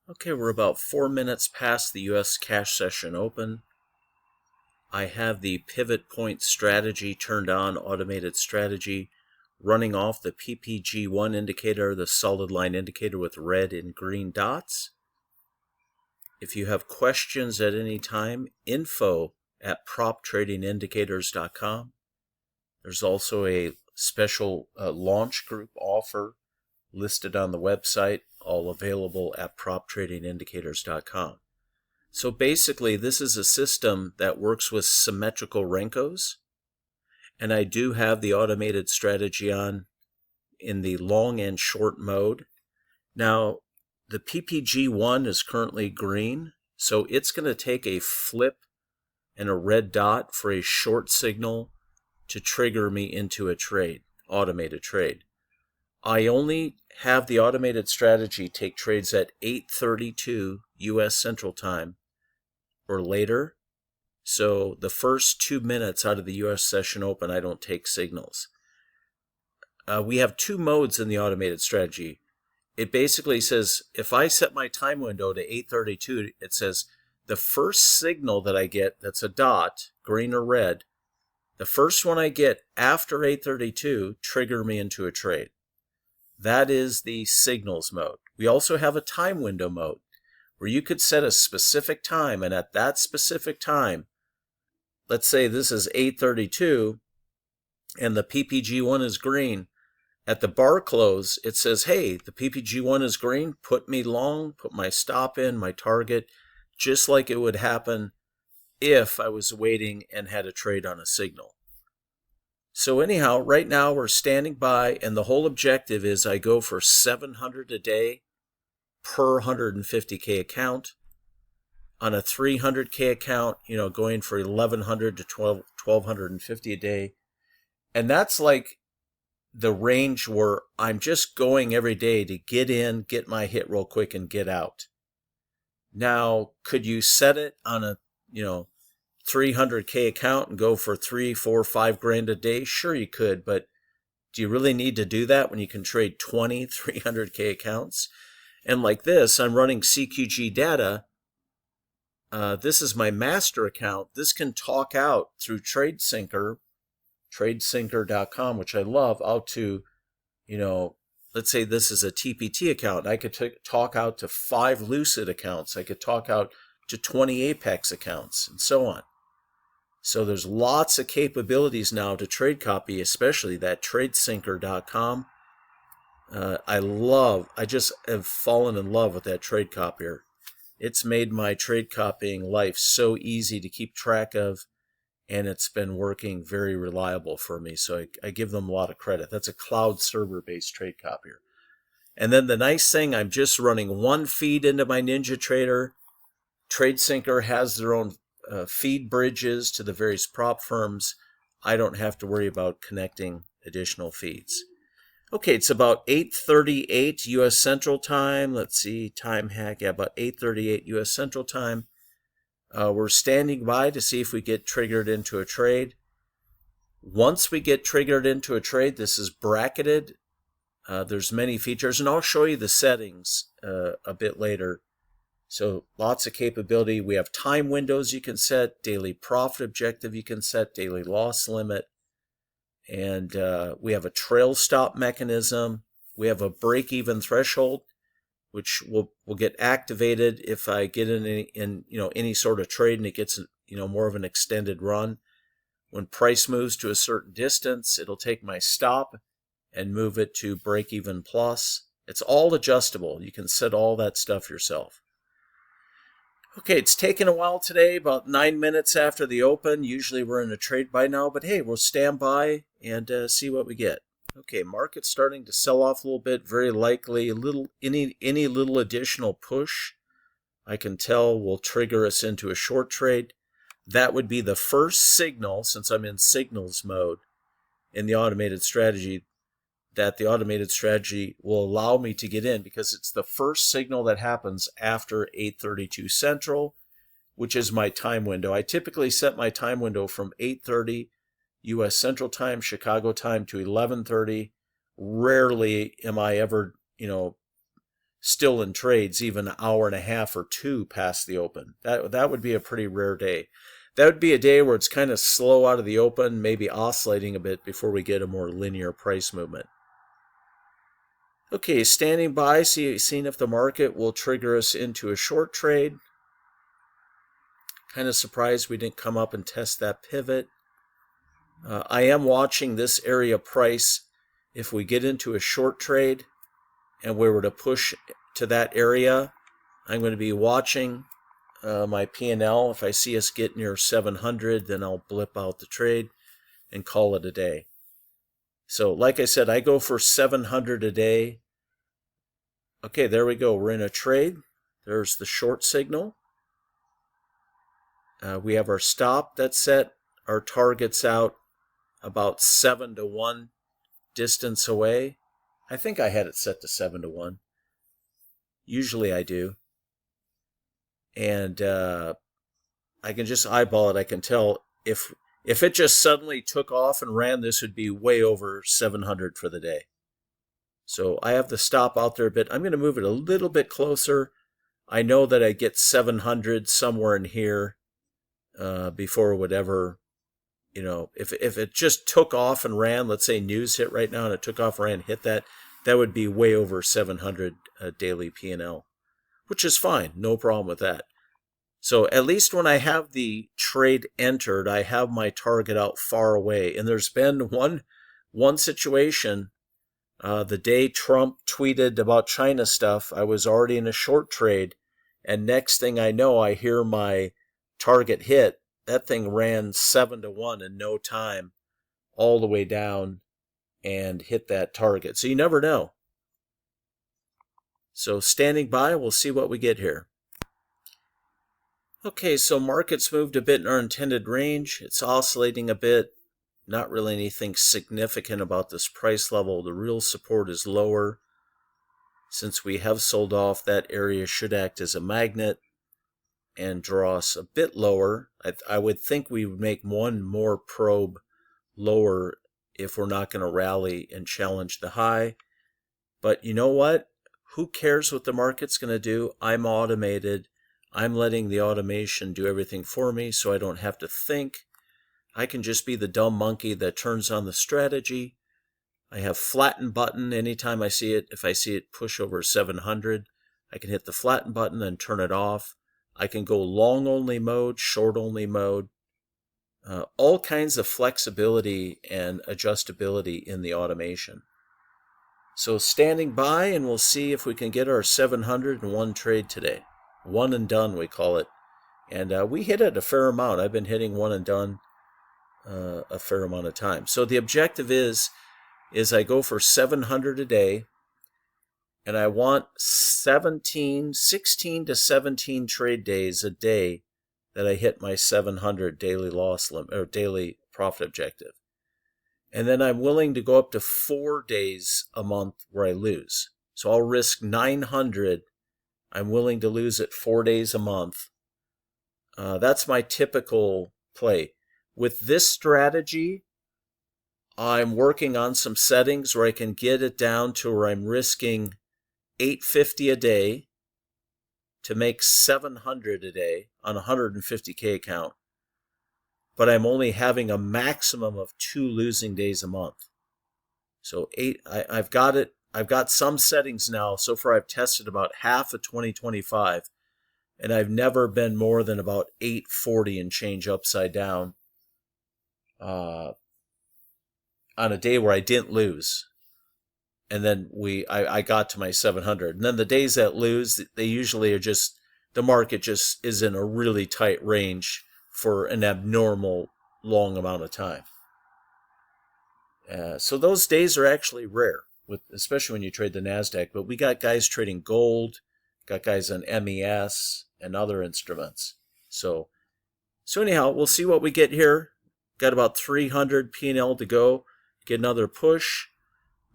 Okay, we're about 4 minutes past the U.S. cash session open. I have the pivot point strategy turned on, automated strategy, running off the PPG1 indicator, the solid line indicator with red and green dots. If you have questions at any time, info@proptradingindicators.com. There's also a special launch group offer listed on the website, all available at proptradingindicators.com. So basically, this is a system that works with symmetrical Renkos, and I do have the automated strategy on in the long and short mode. Now, the PPG1 is currently green, so it's going to take a flip and a red dot for a short signal to trigger me into a trade, automated trade. I only have the automated strategy take trades at 8:32 U.S. Central Time or later. So the first 2 minutes out of the U.S. session open, I don't take signals. We have two modes in the automated strategy. It basically says, if I set my time window to 8:32, it says the first signal that I get that's a dot, green or red, the first one I get after 8:32 trigger me into a trade. That is the signals mode. We also have a time window mode where you could set a specific time, and at that specific time, let's say this is 8:32 and the PPG1 is green. At the bar close, it says, hey, the PPG1 is green, put me long, put my stop in, my target, just like it would happen if I was waiting and had a trade on a signal. So anyhow, right now we're standing by, and the whole objective is I go for 700 a day per 150K account. On a 300K account, going for 1,100 to 1,250 a day. And that's like the range where I'm just going every day to get in, get my hit real quick, and get out. Now, could you set it on a 300K account and go for 3, 4, 5 grand a day? Sure, you could, but do you really need to do that when you can trade 20, 300K accounts? And like this, I'm running CQG data. This is my master account. This can talk out through TradeSyncer, tradesyncer.com, which I love, out to, let's say this is a TPT account. I could talk out to 5 Lucid accounts. I could talk out to 20 Apex accounts, and so on. So there's lots of capabilities now to trade copy, especially that tradesyncer.com. I just have fallen in love with that trade copier. It's made my trade copying life so easy to keep track of, and it's been working very reliable for me. So I give them a lot of credit. That's a cloud server-based trade copier. And then the nice thing, I'm just running one feed into my NinjaTrader. TradeSyncer has their own feed bridges to the various prop firms. I don't have to worry about connecting additional feeds. Okay, it's about 8:38 U.S. Central Time. Let's see, time hack, about 8:38 U.S. Central Time. We're standing by to see if we get triggered into a trade. Once we get triggered into a trade, this is bracketed. There's many features, and I'll show you the settings a bit later. So lots of capability. We have time windows you can set, daily profit objective you can set, daily loss limit. And we have a trail stop mechanism. We have a break-even threshold, which will get activated if I get in any sort of trade and it gets more of an extended run. When price moves to a certain distance, it'll take my stop and move it to break-even plus. It's all adjustable. You can set all that stuff yourself. Okay, it's taken a while today, about 9 minutes after the open. Usually we're in a trade by now, but hey, we'll stand by and see what we get. Okay, market's starting to sell off a little bit. Very likely any little additional push, I can tell, will trigger us into a short trade. That would be the first signal, since I'm in signals mode in the automated strategy, that the automated strategy will allow me to get in, because it's the first signal that happens after 8:32 Central, which is my time window. I typically set my time window from 8:30 U.S. Central Time, Chicago time, to 11:30. Rarely am I ever, still in trades even an hour and a half or two past the open. That would be a pretty rare day. That would be a day where it's kind of slow out of the open, maybe oscillating a bit before we get a more linear price movement. Okay, standing by, seeing if the market will trigger us into a short trade. Kind of surprised we didn't come up and test that pivot. I am watching this area price. If we get into a short trade and we were to push to that area, I'm going to be watching my P&L. If I see us get near 700, then I'll blip out the trade and call it a day. So like I said, I go for 700 a day. Okay, there we go. We're in a trade. There's the short signal. We have our stop that's set. Our target's out about 7 to 1 distance away. I think I had it set to 7 to 1. Usually I do. And I can just eyeball it. I can tell if it just suddenly took off and ran, this would be way over 700 for the day. So I have the stop out there a bit. I'm going to move it a little bit closer. I know that I get 700 somewhere in here before whatever, if it just took off and ran, let's say news hit right now and it took off, ran, hit that would be way over 700 daily P&L, which is fine. No problem with that. So at least when I have the trade entered, I have my target out far away. And there's been one situation, the day Trump tweeted about China stuff, I was already in a short trade. And next thing I know, I hear my target hit. That thing ran 7 to 1 in no time, all the way down and hit that target. So you never know. So standing by, we'll see what we get here. Okay, so markets moved a bit in our intended range. It's oscillating a bit. Not really anything significant about this price level. The real support is lower. Since we have sold off, that area should act as a magnet and draw us a bit lower. I would think we would make one more probe lower if we're not going to rally and challenge the high. But you know what? Who cares what the market's going to do? I'm automated. I'm letting the automation do everything for me so I don't have to think. I can just be the dumb monkey that turns on the strategy. I have flatten button anytime I see it. If I see it push over 700, I can hit the flatten button and turn it off. I can go long only mode, short only mode. All kinds of flexibility and adjustability in the automation. So standing by, and we'll see if we can get our 701 trade today. One and done, we call it. And we hit it a fair amount. I've been hitting one and done a fair amount of time. So the objective is I go for 700 a day, and I want 16 to 17 trade days a day that I hit my 700 daily loss limit or daily profit objective. And then I'm willing to go up to 4 days a month where I lose. So I'll risk 900. I'm willing to lose it 4 days a month. That's my typical play. With this strategy, I'm working on some settings where I can get it down to where I'm risking $850 a day to make $700 a day on a 150K account. But I'm only having a maximum of 2 losing days a month. So I've got it. I've got some settings now. So far I've tested about half of 2025, and I've never been more than about 840 and change upside down on a day where I didn't lose. And then I got to my 700. And then the days that lose, they usually are just, the market just is in a really tight range for an abnormal long amount of time. So those days are actually rare, especially when you trade the NASDAQ. But we got guys trading gold, got guys on MES and other instruments. So anyhow, we'll see what we get here. Got about 300 P&L to go. Get another push.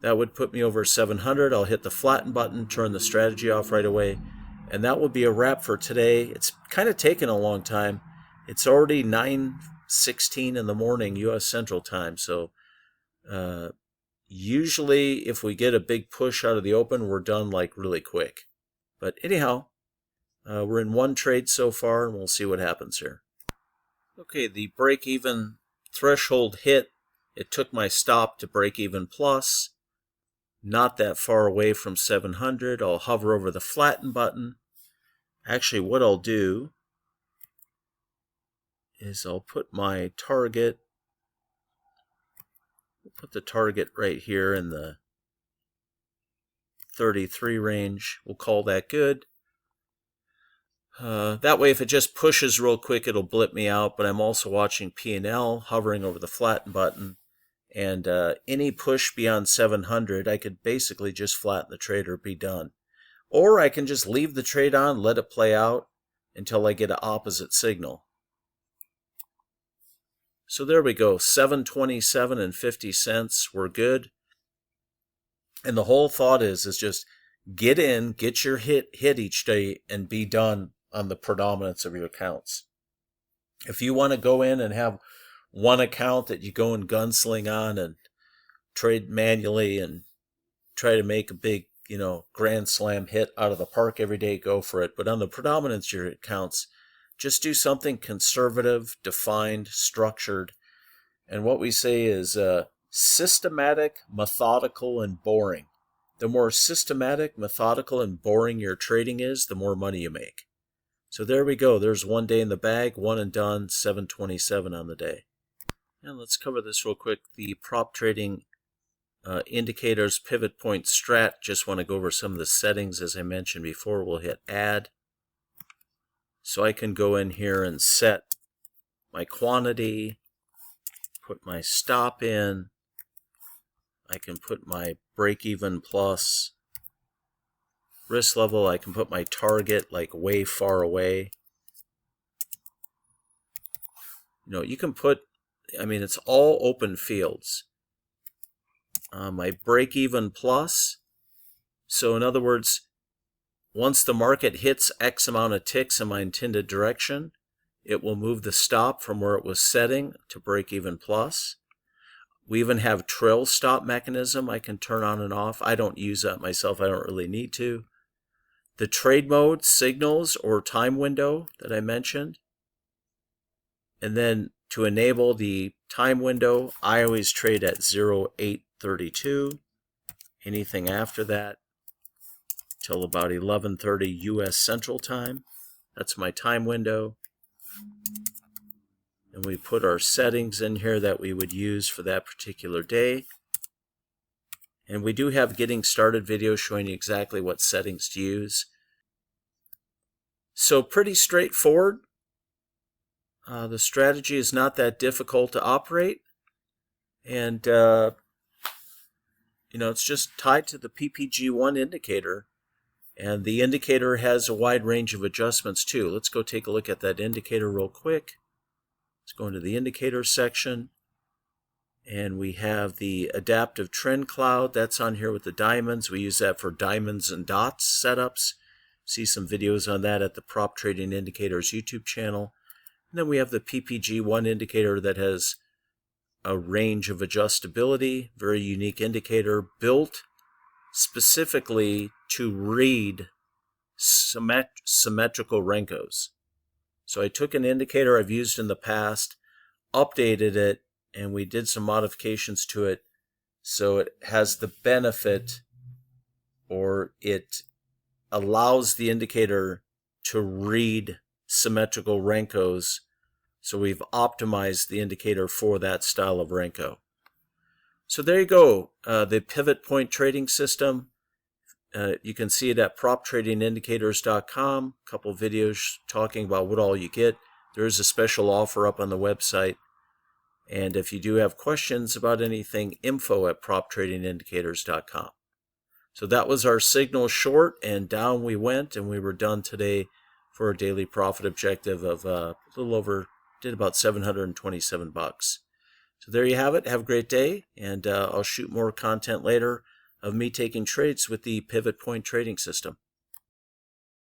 That would put me over 700. I'll hit the flatten button, turn the strategy off right away. And that will be a wrap for today. It's kind of taken a long time. It's already 9:16 in the morning, U.S. Central Time. So usually if we get a big push out of the open, we're done like really quick. But anyhow, we're in one trade so far, and we'll see what happens here. Okay, the break-even threshold hit. It took my stop to break-even plus. Not that far away from 700. I'll hover over the flatten button. Actually, what I'll do is I'll put my target, put the target right here in the 33 range. We'll call that good. That way, if it just pushes real quick, it'll blip me out, but I'm also watching P&L, hovering over the flatten button, and any push beyond 700, I could basically just flatten the trade or be done. Or I can just leave the trade on, let it play out until I get an opposite signal. So there we go, 727 and 50 cents, we're good. And the whole thought is just get in, get your hit each day, and be done on the predominance of your accounts. If you want to go in and have one account that you go and gunsling on and trade manually and try to make a big, grand slam hit out of the park every day, go for it. But on the predominance of your accounts, just do something conservative, defined, structured. And what we say is systematic, methodical, and boring. The more systematic, methodical, and boring your trading is, the more money you make. So there we go. There's one day in the bag, one and done, 727 on the day. And let's cover this real quick. The prop trading indicators pivot point strat. Just want to go over some of the settings as I mentioned before. We'll hit add. So I can go in here and set my quantity, put my stop in. I can put my break-even plus risk level. I can put my target like way far away. You can put, it's all open fields. My break-even plus. So in other words, once the market hits X amount of ticks in my intended direction, it will move the stop from where it was setting to break-even plus. We even have trail stop mechanism I can turn on and off. I don't use that myself. I don't really need to. The trade mode, signals, or time window that I mentioned. And then to enable the time window, I always trade at 0832. Anything after that till about 11:30 U.S. Central Time. That's my time window. And we put our settings in here that we would use for that particular day. And we do have getting started video showing you exactly what settings to use. So pretty straightforward. The strategy is not that difficult to operate. And, it's just tied to the PPG1 indicator. And the indicator has a wide range of adjustments too. Let's go take a look at that indicator real quick. Let's go into the indicator section. And we have the adaptive trend cloud. That's on here with the diamonds. We use that for diamonds and dots setups. See some videos on that at the Prop Trading Indicators YouTube channel. And then we have the PPG1 indicator that has a range of adjustability. Very unique indicator built specifically to read symmetrical Renkos. So I took an indicator I've used in the past, updated it, and we did some modifications to it so it has the benefit, or it allows the indicator to read symmetrical Renkos. So we've optimized the indicator for that style of Renko. So there you go, the pivot point trading system. You can see it at proptradingindicators.com. A couple videos talking about what all you get. There is a special offer up on the website. And if you do have questions about anything, info at proptradingindicators.com. So that was our signal short, and down we went, and we were done today for a daily profit objective of a little over, did about 727 bucks. So there you have it. Have a great day, and I'll shoot more content later of me taking trades with the pivot point trading system.